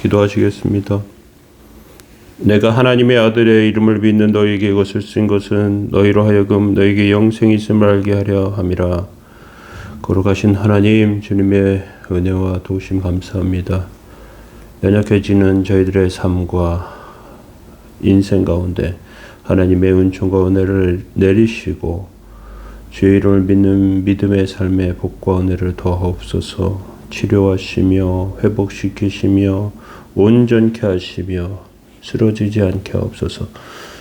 기도하시겠습니다. 내가 하나님의 아들의 이름을 믿는 너희에게 이것을 쓴 것은 너희로 하여금 너희에게 영생이 있음을 알게 하려 함이라. 거룩하신 하나님, 주님의 은혜와 도우심 감사합니다. 연약해지는 저희들의 삶과 인생 가운데 하나님의 은총과 은혜를 내리시고 주의 이름을 믿는 믿음의 삶의 복과 은혜를 더하옵소서. 치료하시며 회복시키시며 온전케 하시며 쓰러지지 않게 하옵소서.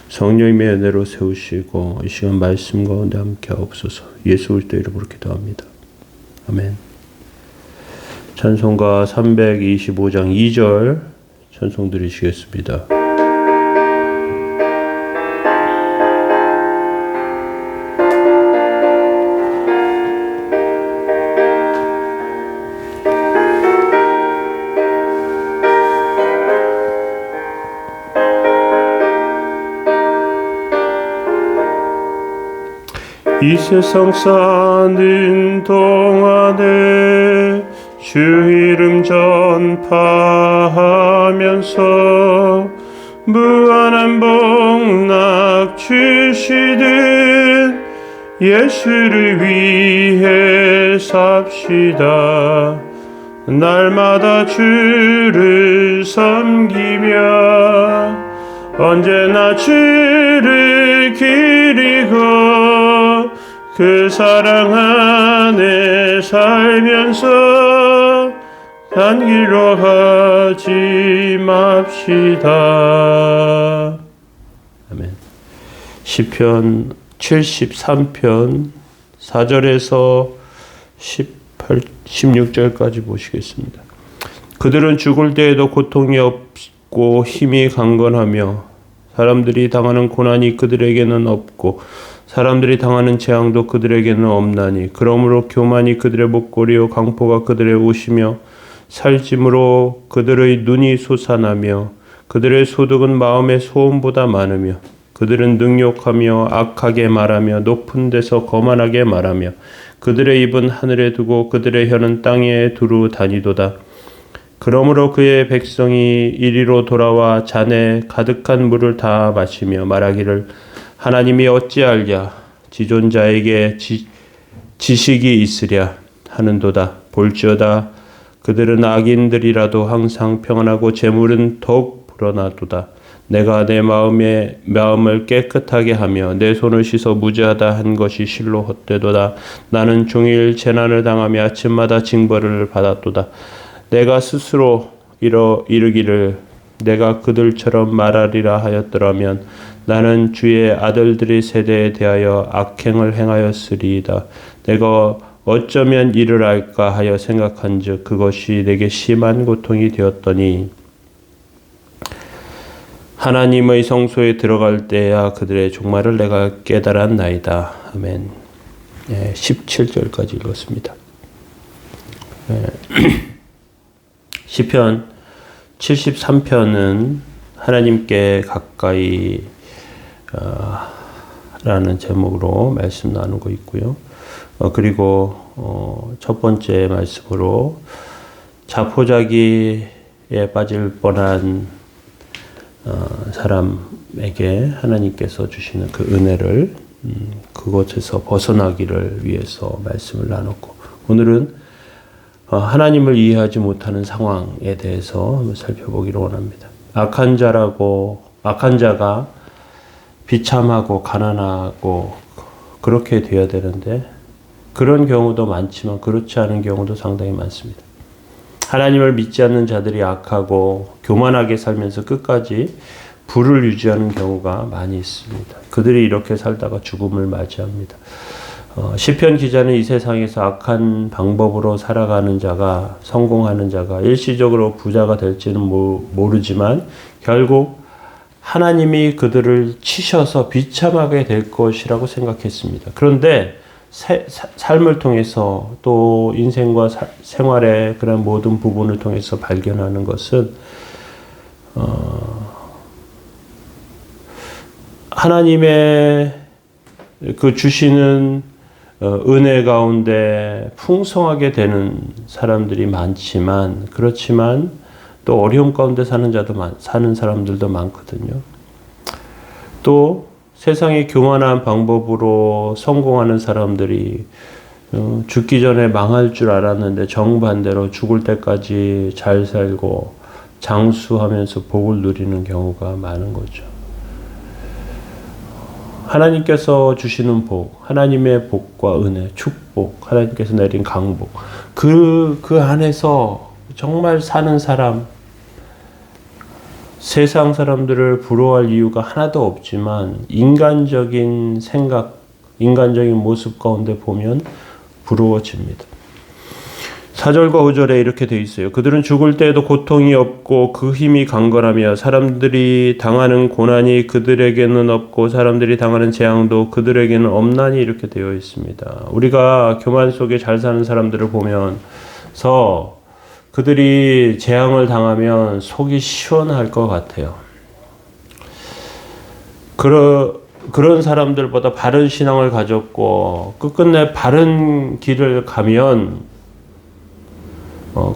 성령님의 은혜로 세우시고 이 시간 말씀 가운데 함께 하옵소서. 예수 그리스도 이름으로 기도합니다. 아멘. 찬송가 325장 2절 찬송 드리시겠습니다. 이 세상 사는 동안에 주 이름 전파하면서 무한한 복락 주시듯 예수를 위해 삽시다. 날마다 주를 섬기며 언제나 주를 기리고 그 사랑 안에 살면서 단기로 하지 맙시다. 아멘. 시편 73편 4절에서 16절까지 보시겠습니다. 그들은 죽을 때에도 고통이 없고 힘이 강건하며 사람들이 당하는 고난이 그들에게는 없고 사람들이 당하는 재앙도 그들에게는 없나니 그러므로 교만이 그들의 목걸이요 강포가 그들의 옷이며 살찜으로 그들의 눈이 솟아나며 그들의 소득은 마음의 소음보다 많으며 그들은 능욕하며 악하게 말하며 높은 데서 거만하게 말하며 그들의 입은 하늘에 두고 그들의 혀는 땅에 두루 다니도다. 그러므로 그의 백성이 이리로 돌아와 잔에 가득한 물을 다 마시며 말하기를 하나님이 어찌 알랴 지존자에게 지식이 있으랴 하는도다. 볼지어다 그들은 악인들이라도 항상 평안하고 재물은 더욱 불어나도다. 내가 내 마음을 깨끗하게 하며 내 손을 씻어 무죄하다 한 것이 실로 헛되도다. 나는 종일 재난을 당하며 아침마다 징벌을 받았도다. 내가 스스로 이르기를 내가 그들처럼 말하리라 하였더라면 나는 주의 아들들의 세대에 대하여 악행을 행하였으리이다. 내가 어쩌면 이를 알까 하여 생각한즉 그것이 내게 심한 고통이 되었더니 하나님의 성소에 들어갈 때야 그들의 종말을 내가 깨달았나이다. 아멘. 17절까지 읽었습니다. 시편 73편은 하나님께 가까이 라는 제목으로 말씀 나누고 있고요. 그리고 첫 번째 말씀으로 자포자기에 빠질 뻔한 사람에게 하나님께서 주시는 그 은혜를 그곳에서 벗어나기를 위해서 말씀을 나눴고 오늘은 하나님을 이해하지 못하는 상황에 대해서 한번 살펴보기를 원합니다. 악한 자가 비참하고 가난하고 그렇게 되어야 되는데 그런 경우도 많지만 그렇지 않은 경우도 상당히 많습니다. 하나님을 믿지 않는 자들이 악하고 교만하게 살면서 끝까지 불을 유지하는 경우가 많이 있습니다. 그들이 이렇게 살다가 죽음을 맞이합니다. 시편 기자는 이 세상에서 악한 방법으로 살아가는 자가 성공하는 자가 일시적으로 부자가 될지는 모르지만 결국 하나님이 그들을 치셔서 비참하게 될 것이라고 생각했습니다. 그런데 삶을 통해서 또 인생과 생활의 그런 모든 부분을 통해서 발견하는 것은 하나님의 그 주시는 은혜 가운데 풍성하게 되는 사람들이 많지만 그렇지만 또 어려움 가운데 사는 사람들도 많거든요. 또 세상의 교만한 방법으로 성공하는 사람들이 죽기 전에 망할 줄 알았는데 정반대로 죽을 때까지 잘 살고 장수하면서 복을 누리는 경우가 많은 거죠. 하나님께서 주시는 복, 하나님의 복과 은혜, 축복, 하나님께서 내린 강복, 그 안에서 정말 사는 사람, 세상 사람들을 부러워할 이유가 하나도 없지만 인간적인 생각, 인간적인 모습 가운데 보면 부러워집니다. 4절과 5절에 이렇게 되어 있어요. 그들은 죽을 때에도 고통이 없고 그 힘이 강건하며 사람들이 당하는 고난이 그들에게는 없고 사람들이 당하는 재앙도 그들에게는 없나니 이렇게 되어 있습니다. 우리가 교만 속에 잘 사는 사람들을 보면서 그들이 재앙을 당하면 속이 시원할 것 같아요. 그런 사람들보다 바른 신앙을 가졌고 끝끝내 바른 길을 가면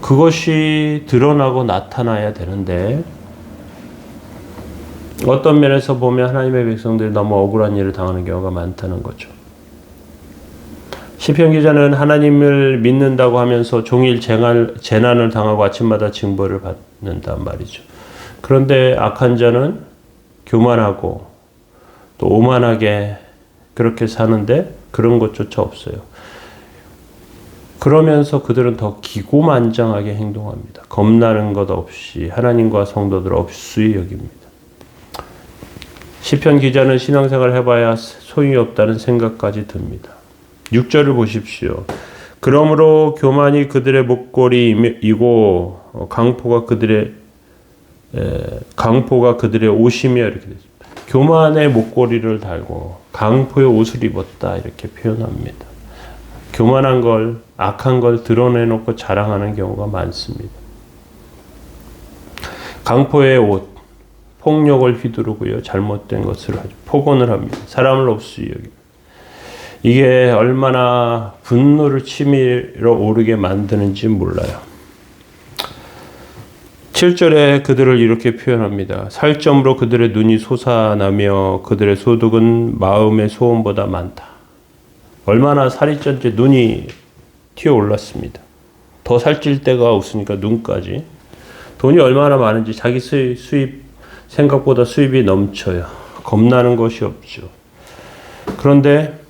그것이 드러나고 나타나야 되는데 어떤 면에서 보면 하나님의 백성들이 너무 억울한 일을 당하는 경우가 많다는 거죠. 시편 기자는 하나님을 믿는다고 하면서 종일 재난을 당하고 아침마다 징벌을 받는단 말이죠. 그런데 악한 자는 교만하고 또 오만하게 그렇게 사는데 그런 것조차 없어요. 그러면서 그들은 더 기고만장하게 행동합니다. 겁나는 것 없이 하나님과 성도들 없이 여깁니다. 시편 기자는 신앙생활을 해봐야 소용이 없다는 생각까지 듭니다. 6절을 보십시오. 그러므로 교만이 그들의 목걸이이고 강포가 그들의 옷이며 이렇게 되죠. 교만의 목걸이를 달고 강포의 옷을 입었다 이렇게 표현합니다. 교만한 걸, 악한 걸 드러내놓고 자랑하는 경우가 많습니다. 강포의 옷, 폭력을 휘두르고요. 잘못된 것을 하죠. 폭언을 합니다. 사람을 없이 여깁니다. 이게 얼마나 분노를 치밀어 오르게 만드는지 몰라요. 7절에 그들을 이렇게 표현합니다. 살점으로 그들의 눈이 솟아나며 그들의 소득은 마음의 소원보다 많다. 얼마나 살이 쪘는지 눈이 튀어올랐습니다. 더 살찔 때가 없으니까 눈까지. 돈이 얼마나 많은지 자기 수입 생각보다 수입이 넘쳐요. 겁나는 것이 없죠. 그런데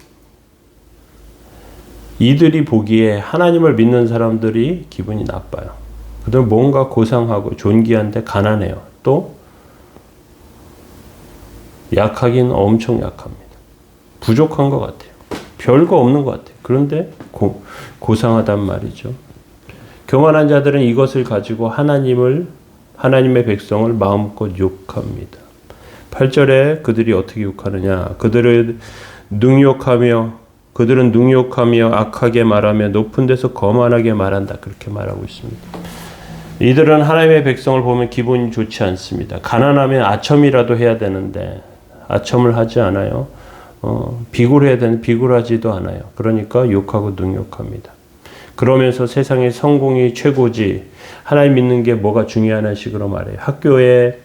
이들이 보기에 하나님을 믿는 사람들이 기분이 나빠요. 그들은 뭔가 고상하고 존귀한데 가난해요. 또 약하긴 엄청 약합니다. 부족한 것 같아요. 별거 없는 것 같아요. 그런데 고상하단 말이죠. 교만한 자들은 이것을 가지고 하나님의 백성을 마음껏 욕합니다. 8절에 그들이 어떻게 욕하느냐. 그들은 능욕하며 악하게 말하며 높은 데서 거만하게 말한다. 그렇게 말하고 있습니다. 이들은 하나님의 백성을 보면 기분이 좋지 않습니다. 가난하면 아첨이라도 해야 되는데 아첨을 하지 않아요. 비굴해야 되는데 비굴하지도 않아요. 그러니까 욕하고 능욕합니다. 그러면서 세상의 성공이 최고지 하나님 믿는 게 뭐가 중요하는 식으로 말해요. 학교에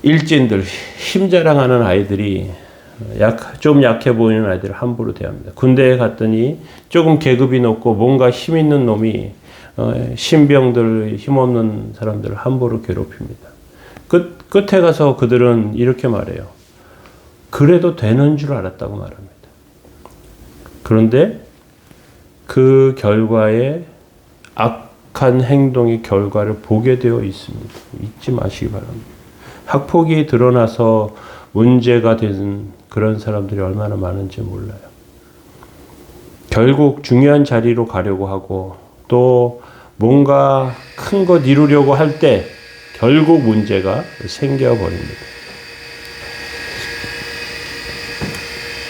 일진들, 힘 자랑하는 아이들이 좀 약해 보이는 아이들을 함부로 대합니다. 군대에 갔더니 조금 계급이 높고 뭔가 힘 있는 놈이 신병들, 힘없는 사람들을 함부로 괴롭힙니다. 끝에 가서 그들은 이렇게 말해요. 그래도 되는 줄 알았다고 말합니다. 그런데 그 결과에 악한 행동의 결과를 보게 되어 있습니다. 잊지 마시기 바랍니다. 학폭이 드러나서 문제가 된 그런 사람들이 얼마나 많은지 몰라요. 결국 중요한 자리로 가려고 하고 또 뭔가 큰 것 이루려고 할 때 결국 문제가 생겨버립니다.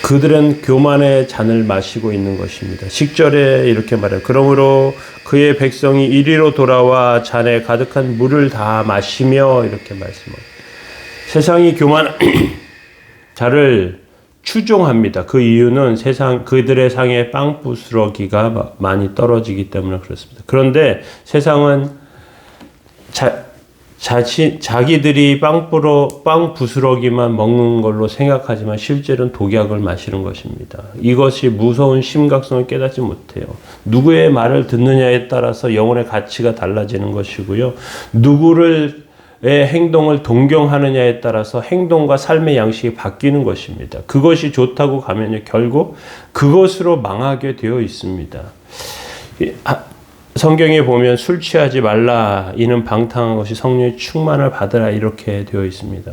그들은 교만의 잔을 마시고 있는 것입니다. 10절에 이렇게 말해요. 그러므로 그의 백성이 이리로 돌아와 잔에 가득한 물을 다 마시며 이렇게 말씀합니다. 세상이 교만한 자를 추종합니다. 그 이유는 그들의 상에 빵부스러기가 많이 떨어지기 때문에 그렇습니다. 그런데 세상은 자기들이 빵 부스러기만 먹는 걸로 생각하지만 실제로는 독약을 마시는 것입니다. 이것이 무서운 심각성을 깨닫지 못해요. 누구의 말을 듣느냐에 따라서 영혼의 가치가 달라지는 것이고요. 누구의 행동을 동경하느냐에 따라서 행동과 삶의 양식이 바뀌는 것입니다. 그것이 좋다고 가면요, 결국 그것으로 망하게 되어 있습니다. 성경에 보면 술 취하지 말라, 이는 방탕한 것이 성령의 충만을 받으라, 이렇게 되어 있습니다.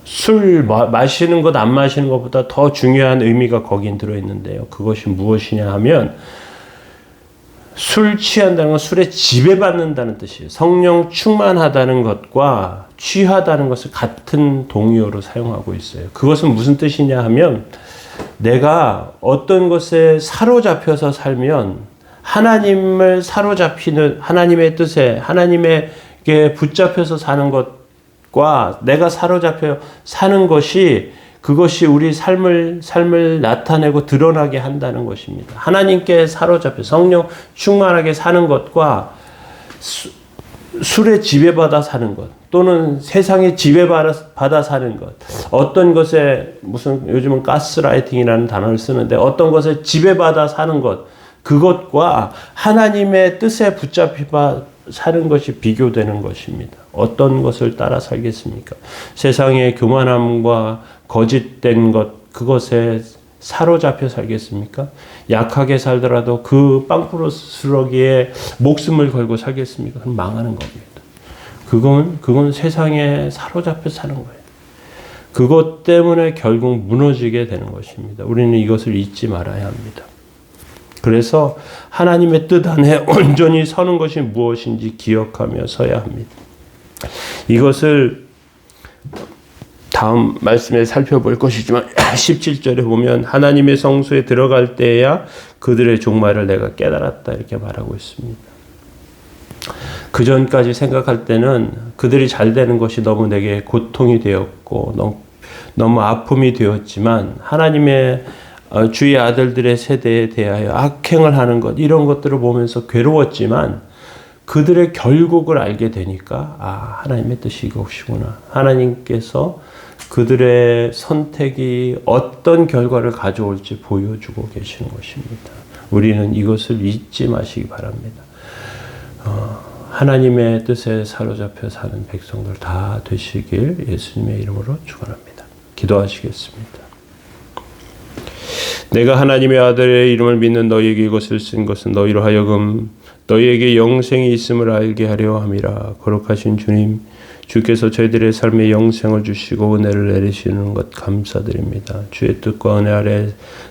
술 마시는 것 안 마시는 것보다 더 중요한 의미가 거긴 들어있는데요. 그것이 무엇이냐 하면 술 취한다는 건 술에 지배받는다는 뜻이에요. 성령 충만하다는 것과 취하다는 것을 같은 동의어로 사용하고 있어요. 그것은 무슨 뜻이냐 하면 내가 어떤 것에 사로잡혀서 살면 하나님을 사로잡히는 하나님의 뜻에 하나님에게 붙잡혀서 사는 것과 내가 사로잡혀 사는 것이 그것이 우리 삶을 나타내고 드러나게 한다는 것입니다. 하나님께 사로잡혀 성령 충만하게 사는 것과 술에 지배받아 사는 것 또는 세상에 지배받아 사는 것, 어떤 것에 무슨 요즘은 가스라이팅이라는 단어를 쓰는데 어떤 것에 지배받아 사는 것, 그것과 하나님의 뜻에 붙잡혀 사는 것이 비교되는 것입니다. 어떤 것을 따라 살겠습니까? 세상의 교만함과 거짓된 것, 그것에 사로잡혀 살겠습니까? 약하게 살더라도 그 빵부스러기에 목숨을 걸고 살겠습니까? 그건 망하는 겁니다. 그건 세상에 사로잡혀 사는 거예요. 그것 때문에 결국 무너지게 되는 것입니다. 우리는 이것을 잊지 말아야 합니다. 그래서 하나님의 뜻 안에 온전히 서는 것이 무엇인지 기억하며 서야 합니다. 이것을 다음 말씀에 살펴볼 것이지만 17절에 보면 하나님의 성소에 들어갈 때야 그들의 종말을 내가 깨달았다, 이렇게 말하고 있습니다. 그 전까지 생각할 때는 그들이 잘 되는 것이 너무 내게 고통이 되었고 너무 아픔이 되었지만 하나님의 주의 아들들의 세대에 대하여 악행을 하는 것, 이런 것들을 보면서 괴로웠지만 그들의 결국을 알게 되니까 하나님의 뜻이 이것이구나. 하나님께서 그들의 선택이 어떤 결과를 가져올지 보여주고 계시는 것입니다. 우리는 이것을 잊지 마시기 바랍니다. 하나님의 뜻에 사로잡혀 사는 백성들 다 되시길 예수님의 이름으로 축원합니다. 기도하시겠습니다. 내가 하나님의 아들의 이름을 믿는 너희에게 이것을 쓴 것은 너희로 하여금 너희에게 영생이 있음을 알게 하려 함이라. 거룩하신 주님, 주께서 저희들의 삶에 영생을 주시고 은혜를 내리시는 것 감사드립니다. 주의 뜻과 은혜 아래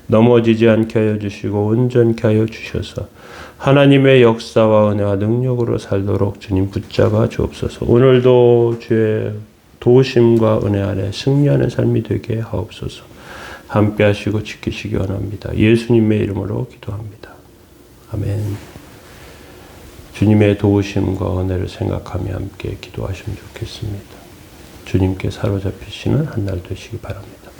넘어지지 않게 하여 주시고 온전케 하여 주셔서 하나님의 역사와 은혜와 능력으로 살도록 주님 붙잡아 주옵소서. 오늘도 주의 도우심과 은혜 아래 승리하는 삶이 되게 하옵소서. 함께 하시고 지키시기 원합니다. 예수님의 이름으로 기도합니다. 아멘. 주님의 도우심과 은혜를 생각하며 함께 기도하시면 좋겠습니다. 주님께 사로잡히시는 한 날 되시기 바랍니다.